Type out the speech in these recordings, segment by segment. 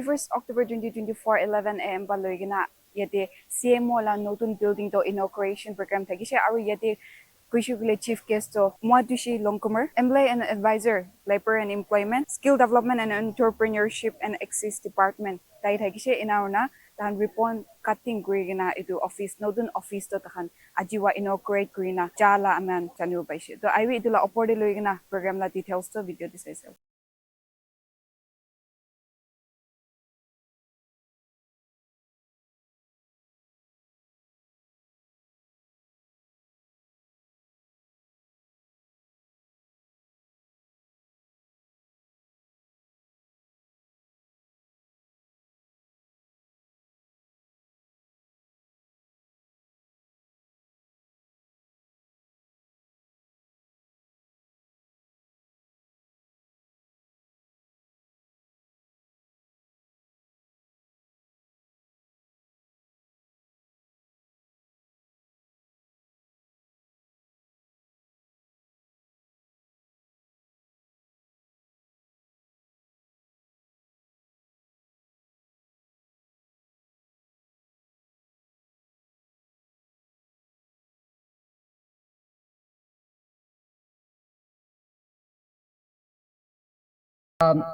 21st October 2024 11 AM paloy gina yate CMO la notun building to inauguration program thagi she aru yate Kuishugule chief guest to Moatoshi Longcomer, employee and advisor, labor and employment, skill development and entrepreneurship and access department. Dahil thagi she inauna tahan repon cutting gina itu office nodun office to tahan ajiwa inaugurate gina jala aman chanu bai she. To aiwi itu la oporde loy gina program la details to video disay.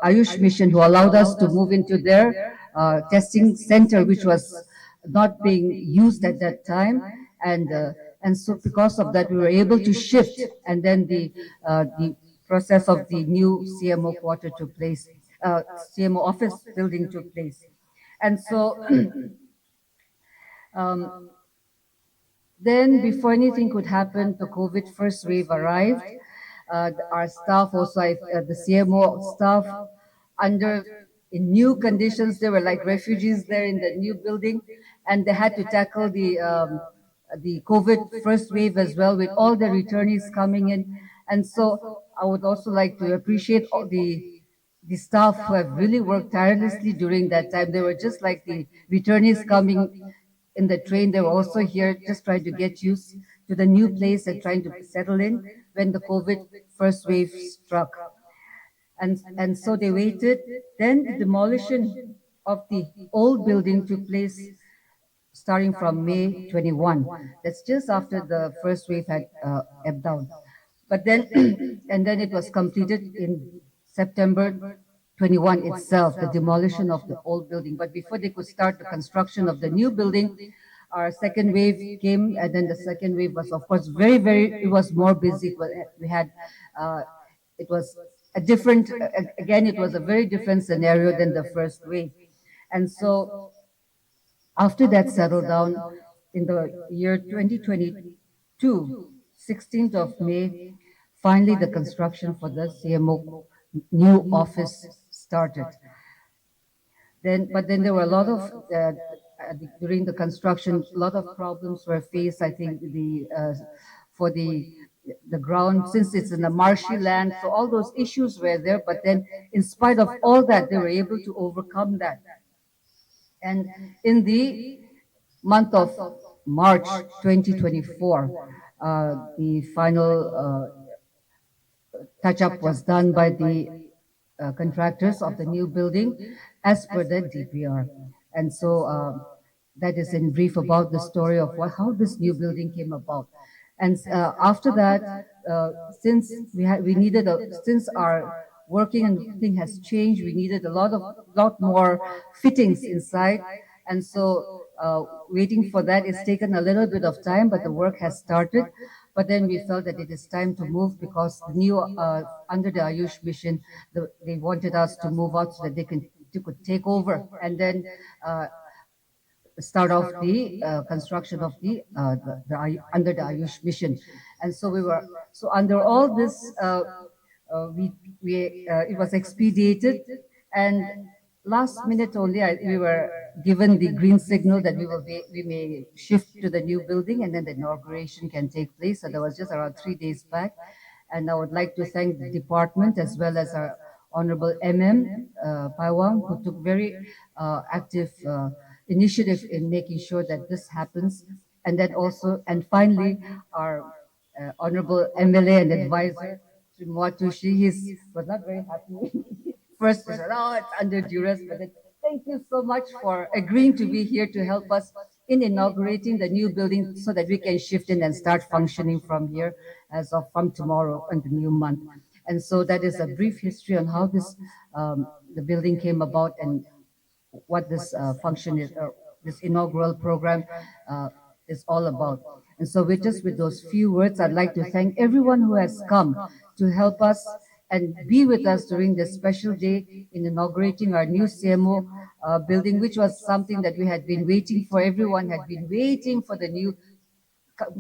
Ayush mission who allowed us to move into their testing center, which was not being used at that time. And so because of that, we were able to shift, and then the process of the new CMO quarter took place, CMO office building took place. And so then before anything could happen, the COVID first wave arrived. Our staff also, the CMO staff, under in new conditions, they were like refugees there in the new building, and they had to tackle the COVID first wave as well, with all the returnees coming in. And so I would also like to appreciate all the staff who have really worked tirelessly during that time. They were just like the returnees coming in the train. They were also here just trying to get used to the new place and trying to settle in when the COVID first wave struck. And so they waited. Then the demolition of the old building took place starting from May 21. That's just after the first wave had ebbed down. But then, and then it was completed in September 21 itself, the demolition of the old building. But before they could start the construction of the new building, our second wave came, and then the second wave was, of course, it was more busy. We had, it was a different, again, it was a very different scenario than the first wave. And so after that settled down in the year 2022, 16th of May, finally the construction for the CMO new office started. But then there were a lot of, during the construction, a lot of problems were faced, I think, for the ground, since it's in a marshy land, so all those issues were there, but then in spite of all that, they were able to overcome that. And in the month of March 2024, the final touch-up was done by the contractors of the new building as per the DPR. And so that is in brief about the story of how this new building came about. And after that, since we needed since our working and thing has changed, we needed a lot more fittings inside, and so waiting for that, it's taken a little bit of time, but the work has started. But then we felt that it is time to move, because the new under the Ayush mission, they wanted us to move out so that they could take over, and then start off the construction of the under the Ayush mission. And so so under all this, it was expedited, and last minute only we were given the green signal that we may shift to the new building, and then the inauguration can take place. So that was just around 3 days back. And I would like to thank the department as well as our Honorable Paiwang, who took very active initiative in making sure that this happens. And then also, and finally, our Honorable MLA and advisor, Moatoshi, he was not very happy. First, he said, oh, it's under duress, but then Thank you so much for agreeing to be here to help us in inaugurating the new building so that we can shift in and start functioning from here as of from tomorrow and the new month. And so that is a brief history on how this the building came about and what this function is, or this inaugural program is all about. And so, with those few words, I'd like to thank everyone who has come to help us and be with us during this special day in inaugurating our new CMO building, which was something that we had been waiting for. Everyone had been waiting for the new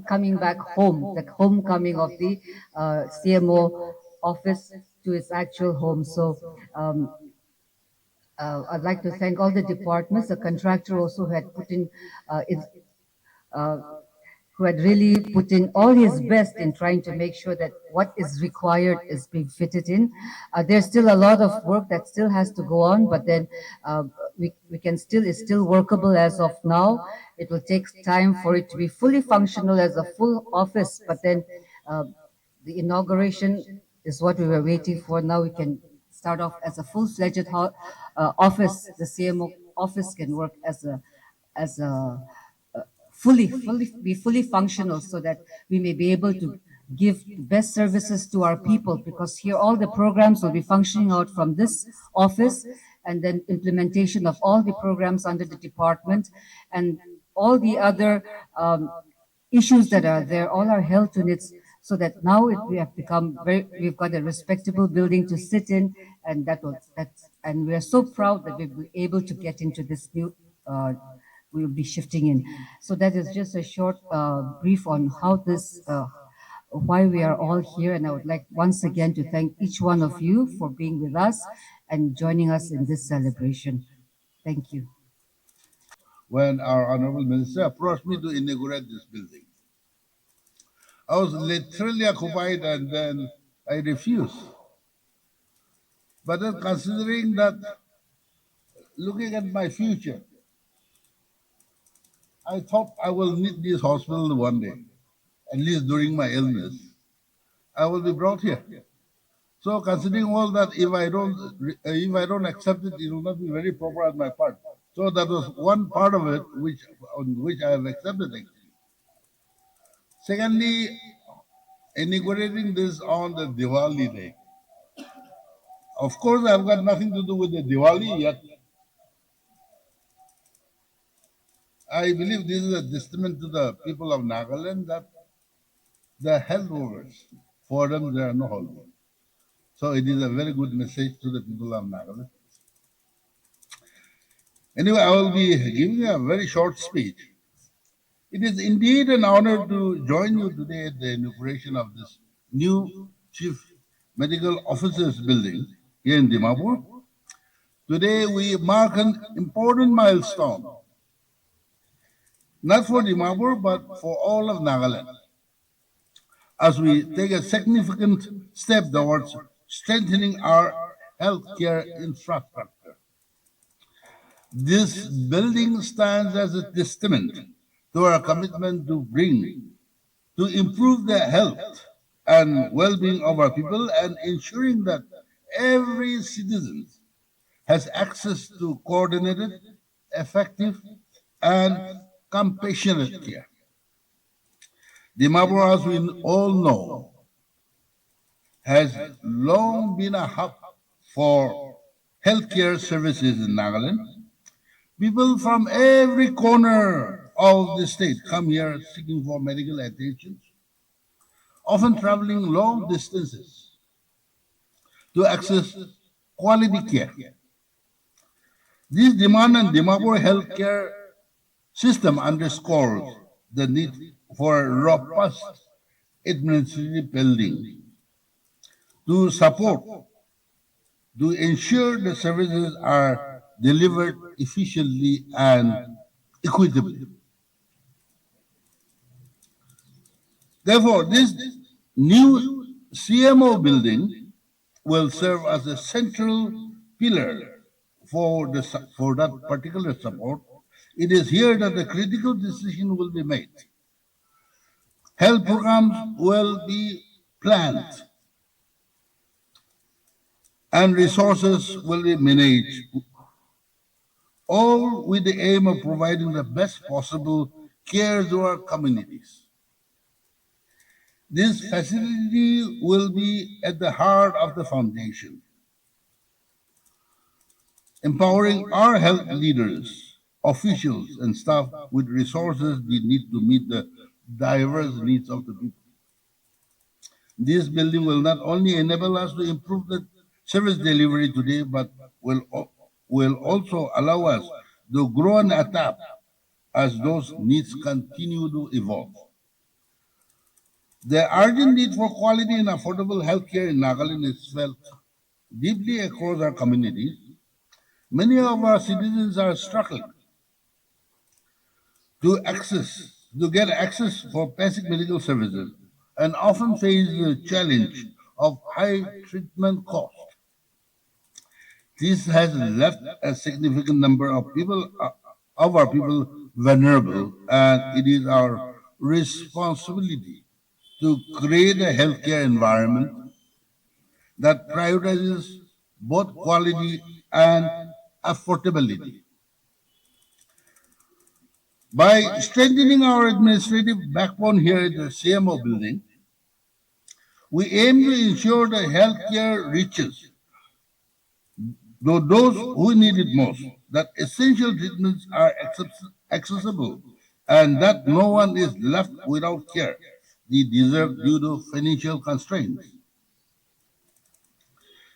coming back home, the homecoming of the CMO office to its actual home. So I'd like to thank all the departments, the contractor also who had put in, uh, who had really put in all his best in trying to make sure that what is required is being fitted in. There's still a lot of work that still has to go on, but then we can still, it's still workable as of now. It will take time for it to be fully functional as a full office, but then uh, the inauguration is what we were waiting for. Now we can start off as a full-fledged office. The CMO office can work as a be fully functional so that we may be able to give best services to our people, because here all the programs will be functioning out from this office, and then implementation of all the programs under the department and all the other issues that are there, all our health units, so that now we have become we've got a respectable building to sit in, and and we are so proud that we'll be able to get into this new, we'll be shifting in. So that is just a short brief on how why we are all here, and I would like once again to thank each one of you for being with us and joining us in this celebration. Thank you. When our honorable minister approached me to inaugurate this building, I was literally occupied and then I refused. But then considering that, looking at my future, I thought I will need this hospital one day, at least during my illness. I will be brought here. So considering all that, if I don't accept it, it will not be very proper on my part. So that was one part of it which I have accepted actually. Secondly, inaugurating this on the Diwali day. Of course, I've got nothing to do with the Diwali yet. I believe this is a testament to the people of Nagaland that the health workers, for them, there are no holidays. So it is a very good message to the people of Nagaland. Anyway, I will be giving a very short speech. It is indeed an honor to join you today at the inauguration of this new Chief Medical Officers building here in Dimapur. Today we mark an important milestone, not for Dimapur but for all of Nagaland, as we take a significant step towards strengthening our healthcare infrastructure. This building stands as a testament to our commitment to improve the health and well-being of our people and ensuring that every citizen has access to coordinated, effective, and compassionate care. Dimapur, as we all know, has long been a hub for healthcare services in Nagaland. People from every corner of the state come here seeking for medical attention, often traveling long distances to access quality care. This demand on Dimapur healthcare system underscores the need for a robust administrative building to support, to ensure the services are delivered efficiently and equitably. Therefore, this new CMO building will serve as a central pillar for that particular support. It is here that the critical decision will be made. Health programs will be planned and resources will be managed all with the aim of providing the best possible care to our communities. This facility will be at the heart of the foundation, empowering our health leaders, officials, and staff with resources they need to meet the diverse needs of the people. This building will not only enable us to improve the service delivery today, but will also allow us to grow and adapt as those needs continue to evolve. The urgent need for quality and affordable healthcare in Nagaland is felt deeply across our communities. Many of our citizens are struggling to get access for basic medical services and often face the challenge of high treatment costs. This has left a significant number of our people vulnerable, and it is our responsibility to create a healthcare environment that prioritizes both quality and affordability. By strengthening our administrative backbone here at the CMO building, we aim to ensure the healthcare reaches those who need it most, that essential treatments are accessible, and that no one is left without care they deserve due to financial constraints.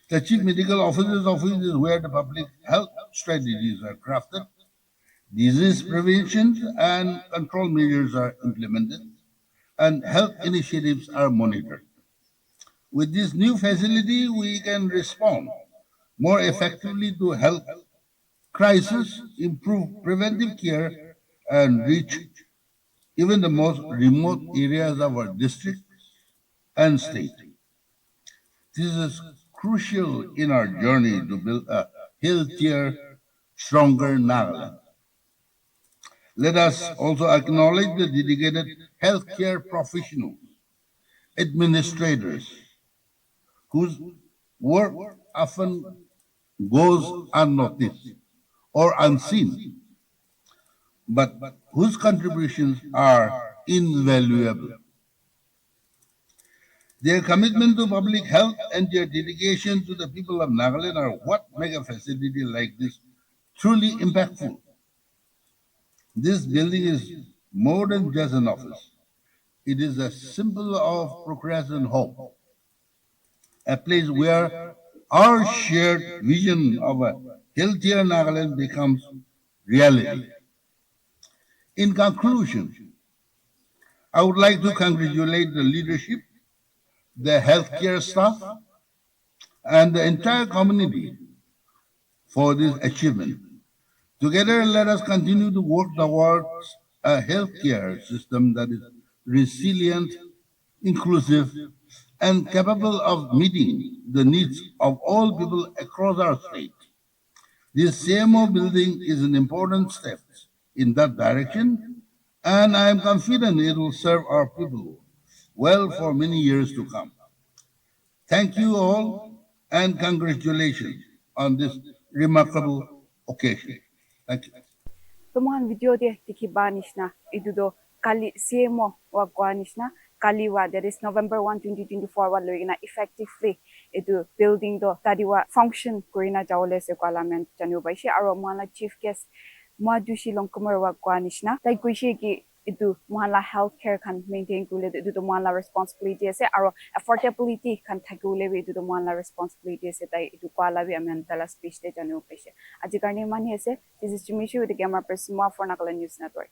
The Chief Medical Officer's office is where the public health strategies are crafted, disease prevention and control measures are implemented, and health initiatives are monitored. With this new facility, we can respond more effectively to health crisis, improve preventive care, and reach even the most remote areas of our district and state. This is crucial in our journey to build a healthier, stronger Nagaland. Let us also acknowledge the dedicated healthcare professionals, administrators, whose work often goes unnoticed or unseen, but whose contributions are invaluable. Their commitment to public health and their dedication to the people of Nagaland are what make a facility like this truly impactful. This building is more than just an office. It is a symbol of progress and hope, a place where our shared vision of a healthier Nagaland becomes reality. In conclusion, I would like to congratulate the leadership, the healthcare staff, and the entire community for this achievement. Together, let us continue to work towards a healthcare system that is resilient, inclusive, and capable of meeting the needs of all people across our state. This CMO building is an important step in that direction, and I am confident it will serve our people well for many years to come. Thank you all, and congratulations on this remarkable occasion. Thank you. Tumahan video de tikibanis na idudo kali CMO wa kwanis na kaliwa that is November 1, 2024 wa loy na effectively itu building do tadiwa function kurina jawle se parliament janu bai shi aro mala chief guest Moatoshi longkumar wa kwanis na tai kuishi ki itu mala healthcare kan maintain kule itu to mala responsibility ase aro affordability kan thakule be itu to mala responsibility ase tai itu kwala bi amen tala speech de janu bai shi aji karni mani ase this is Jimishu with the camera person for Nagaland News Network.